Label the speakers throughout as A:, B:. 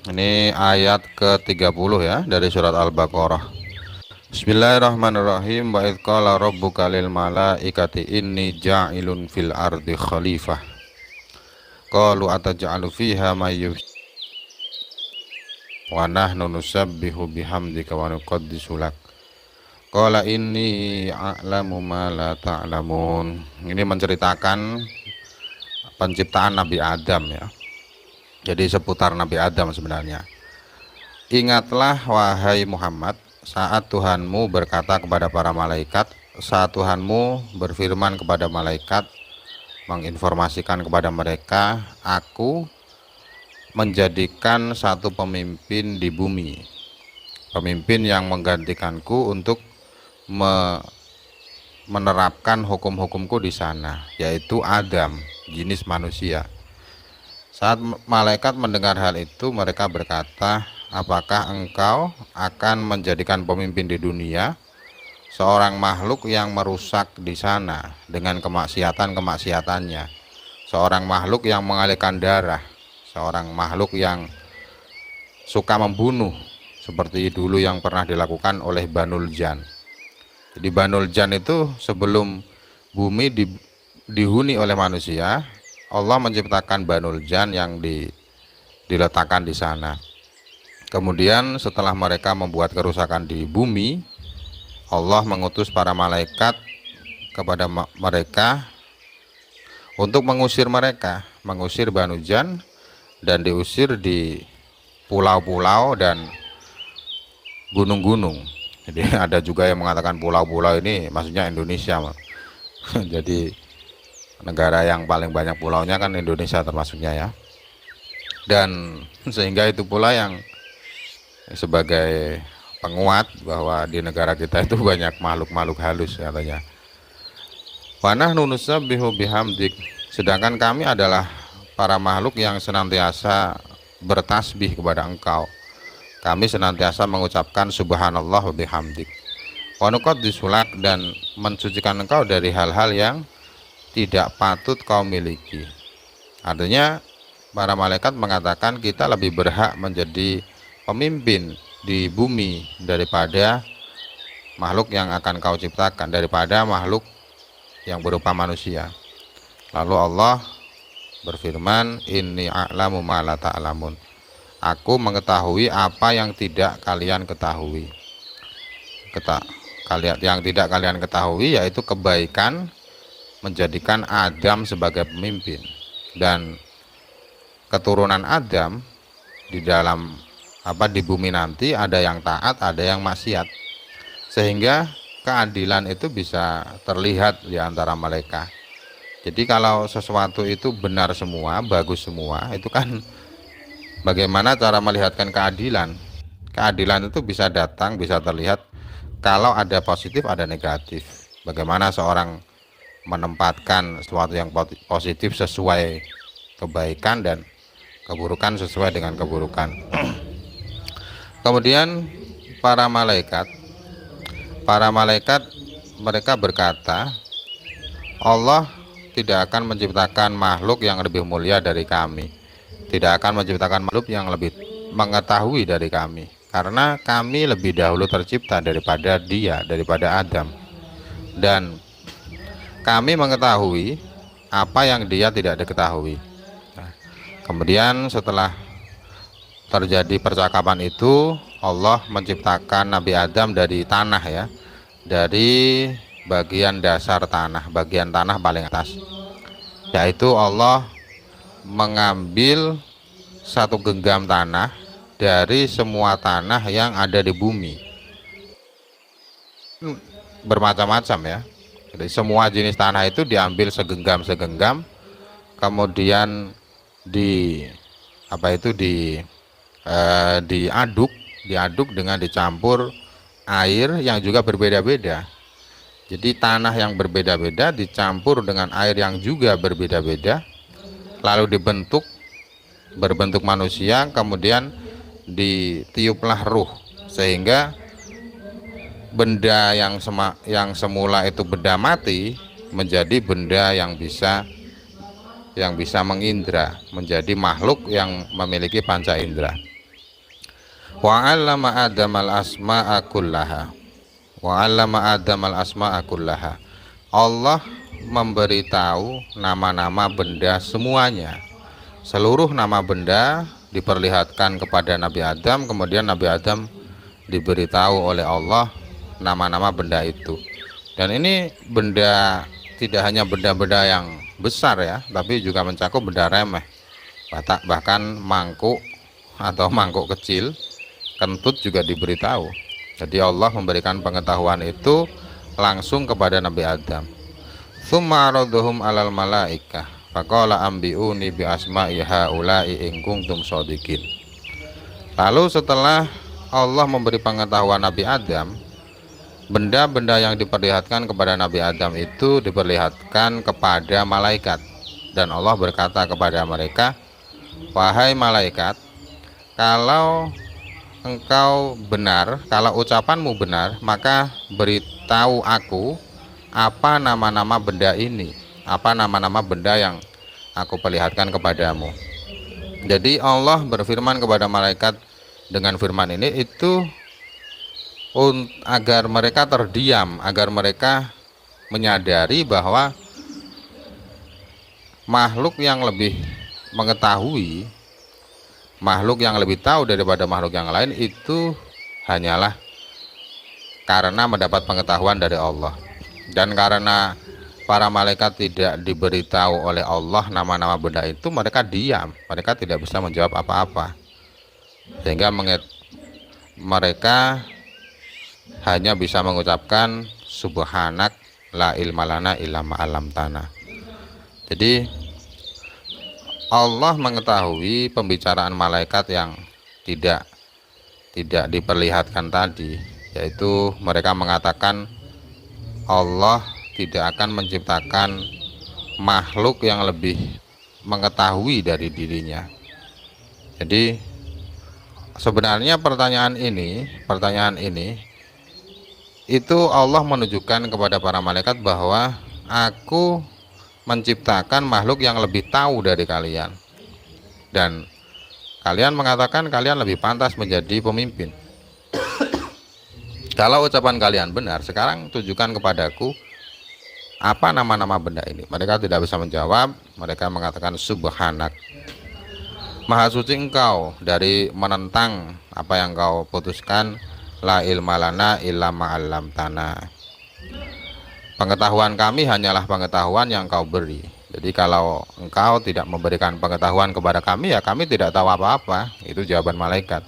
A: Ini ayat ke-30 ya dari surat Al-Baqarah. Bismillahirrahmanirrahim. Wa idz qala rabbuka lil malaikati inni ja'ilun fil ardi khalifah. Qalu ataj'alu fiha may yufsid wa nahnu nusabbihu bihamdika wa nuqaddisu lak. Qala inni a'lamu ma la ta'lamun. Ini menceritakan penciptaan Nabi Adam ya. Jadi seputar Nabi Adam sebenarnya. Ingatlah wahai Muhammad, saat Tuhanmu berkata kepada para malaikat, saat Tuhanmu berfirman kepada malaikat, menginformasikan kepada mereka, aku menjadikan satu pemimpin di bumi, pemimpin yang menggantikanku untuk menerapkan hukum-hukumku di sana, yaitu Adam, jenis manusia. Saat malaikat mendengar hal itu, mereka berkata, apakah engkau akan menjadikan pemimpin di dunia seorang makhluk yang merusak di sana dengan kemaksiatan-kemaksiatannya, seorang makhluk yang mengalirkan darah, seorang makhluk yang suka membunuh seperti dulu yang pernah dilakukan oleh Banul Jan. Jadi Banul Jan itu sebelum bumi dihuni oleh manusia, Allah menciptakan Banul Jan yang diletakkan di sana. Kemudian setelah mereka membuat kerusakan di bumi, Allah mengutus para malaikat kepada mereka untuk mengusir mereka, mengusir Banul Jan, dan diusir di pulau-pulau dan gunung-gunung. Jadi ada juga yang mengatakan pulau-pulau ini maksudnya Indonesia. Jadi negara yang paling banyak pulaunya kan Indonesia termasuknya ya. Dan sehingga itu pula yang sebagai penguat bahwa di negara kita itu banyak makhluk-makhluk halus katanya. Wa nahnu nusabbihu bihamdik, sedangkan kami adalah para makhluk yang senantiasa bertasbih kepada engkau. Kami senantiasa mengucapkan subhanallah wa bihamdik. Wa nuqaddisu lak, dan mensucikan engkau dari hal-hal yang tidak patut kau miliki. Artinya para malaikat mengatakan kita lebih berhak menjadi pemimpin di bumi daripada makhluk yang akan kau ciptakan, daripada makhluk yang berupa manusia. Lalu Allah berfirman, inni a'lamu ma la ta'lamun. Aku mengetahui apa yang tidak kalian ketahui. Yang tidak kalian ketahui yaitu kebaikan menjadikan Adam sebagai pemimpin, dan keturunan Adam di dalam di bumi nanti ada yang taat, ada yang maksiat, sehingga keadilan itu bisa terlihat di antara mereka. Jadi kalau sesuatu itu benar semua, bagus semua, itu kan bagaimana cara melihatkan keadilan? Keadilan itu bisa datang, bisa terlihat kalau ada positif, ada negatif. Bagaimana seorang menempatkan sesuatu yang positif sesuai kebaikan dan keburukan sesuai dengan keburukan. Kemudian para malaikat mereka berkata, Allah tidak akan menciptakan makhluk yang lebih mulia dari kami, tidak akan menciptakan makhluk yang lebih mengetahui dari kami, karena kami lebih dahulu tercipta daripada dia, daripada Adam, dan kami mengetahui apa yang dia tidak diketahui. Nah, kemudian setelah terjadi percakapan itu, Allah menciptakan Nabi Adam dari tanah ya, dari bagian dasar tanah, bagian tanah paling atas. Yaitu Allah mengambil satu genggam tanah dari semua tanah yang ada di bumi. Bermacam-macam ya. Jadi semua jenis tanah itu diambil segenggam, kemudian diaduk dengan dicampur air yang juga berbeda-beda. Jadi tanah yang berbeda-beda dicampur dengan air yang juga berbeda-beda, lalu berbentuk manusia, kemudian ditiuplah ruh, sehingga benda yang semula itu benda mati menjadi benda yang bisa mengindra, menjadi makhluk yang memiliki panca indera. Wa 'allama Adamal asma'a kullaha. Wa 'allama Adamal asma'a kullaha. Allah memberitahu nama-nama benda semuanya. Seluruh nama benda diperlihatkan kepada Nabi Adam, kemudian Nabi Adam diberitahu oleh Allah nama-nama benda itu. Dan ini benda, tidak hanya benda-benda yang besar ya, tapi juga mencakup benda remeh. Bahkan mangkuk atau mangkuk kecil, kentut juga diberitahu. Jadi Allah memberikan pengetahuan itu langsung kepada Nabi Adam. Tsumma araduhum 'alal malaikah faqala ambiuni bi asma'i haula'i in kuntum shadiqin. Lalu setelah Allah memberi pengetahuan Nabi Adam, benda-benda yang diperlihatkan kepada Nabi Adam itu diperlihatkan kepada malaikat, dan Allah berkata kepada mereka, wahai malaikat, kalau engkau benar, kalau ucapanmu benar, maka beritahu aku apa nama-nama benda ini, apa nama-nama benda yang aku perlihatkan kepadamu. Jadi Allah berfirman kepada malaikat dengan firman ini itu agar mereka terdiam, agar mereka menyadari bahwa makhluk yang lebih mengetahui, makhluk yang lebih tahu daripada makhluk yang lain itu hanyalah karena mendapat pengetahuan dari Allah. Dan karena para malaikat tidak diberitahu oleh Allah nama-nama benda itu, mereka diam, mereka tidak bisa menjawab apa-apa, sehingga mereka hanya bisa mengucapkan subhanak la ilma lana illa ma 'allamtana. Jadi Allah mengetahui pembicaraan malaikat yang tidak diperlihatkan tadi, yaitu mereka mengatakan Allah tidak akan menciptakan makhluk yang lebih mengetahui dari dirinya. Jadi sebenarnya pertanyaan ini itu Allah menunjukkan kepada para malaikat bahwa aku menciptakan makhluk yang lebih tahu dari kalian, dan kalian mengatakan kalian lebih pantas menjadi pemimpin. Kalau ucapan kalian benar, sekarang tunjukkan kepadaku apa nama-nama benda ini. Mereka tidak bisa menjawab, mereka mengatakan subhanak, maha suci engkau dari menentang apa yang kau putuskan, la ilma lana illa ma 'allamtana. Pengetahuan kami hanyalah pengetahuan yang kau beri. Jadi kalau engkau tidak memberikan pengetahuan kepada kami, ya kami tidak tahu apa-apa. Itu jawaban malaikat.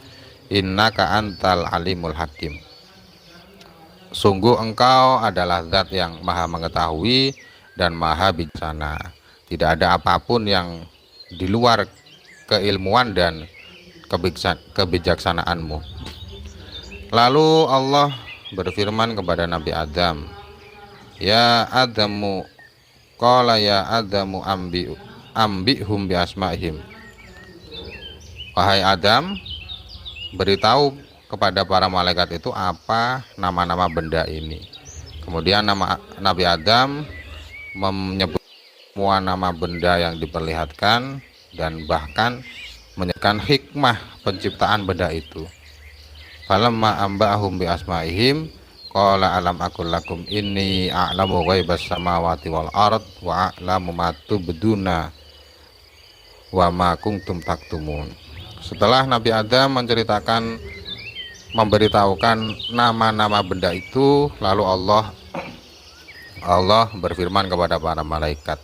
A: Innaka antal alimul hakim. Sungguh engkau adalah zat yang maha mengetahui dan maha bijaksana. Tidak ada apapun yang di luar keilmuan dan kebijaksanaanmu. Lalu Allah berfirman kepada Nabi Adam, ya Adamu, qala ya Adamu ambihum bi asma'ihim. Wahai Adam, beritahu kepada para malaikat itu apa nama-nama benda ini. Kemudian Nabi Adam menyebut semua nama benda yang diperlihatkan dan bahkan menyebutkan hikmah penciptaan benda itu. Falamma amba'ahum bi asma'ihim qala alam aqul lakum inni a'lamu ghaibas samawati wal ard wa a'lamu ma tubduna wa ma kuntum taktumun. Setelah Nabi Adam memberitahukan nama-nama benda itu, lalu Allah berfirman kepada para malaikat,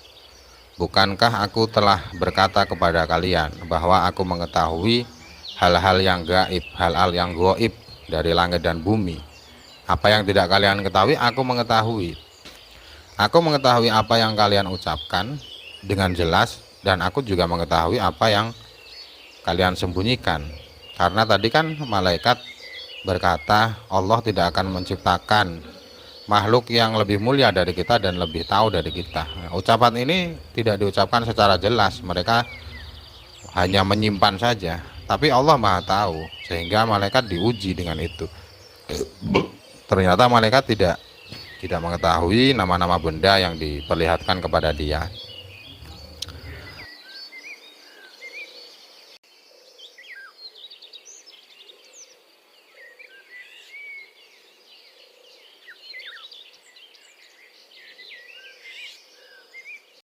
A: bukankah aku telah berkata kepada kalian bahwa aku mengetahui hal-hal yang gaib, hal-hal yang gaib dari langit dan bumi. Apa yang tidak kalian ketahui, aku mengetahui. Aku mengetahui apa yang kalian ucapkan dengan jelas, dan aku juga mengetahui apa yang kalian sembunyikan. Karena tadi kan malaikat berkata Allah tidak akan menciptakan makhluk yang lebih mulia dari kita dan lebih tahu dari kita. Nah, ucapan ini tidak diucapkan secara jelas, mereka hanya menyimpan saja. Tapi Allah Maha tahu, sehingga malaikat diuji dengan itu. Ternyata malaikat tidak mengetahui nama-nama benda yang diperlihatkan kepada dia.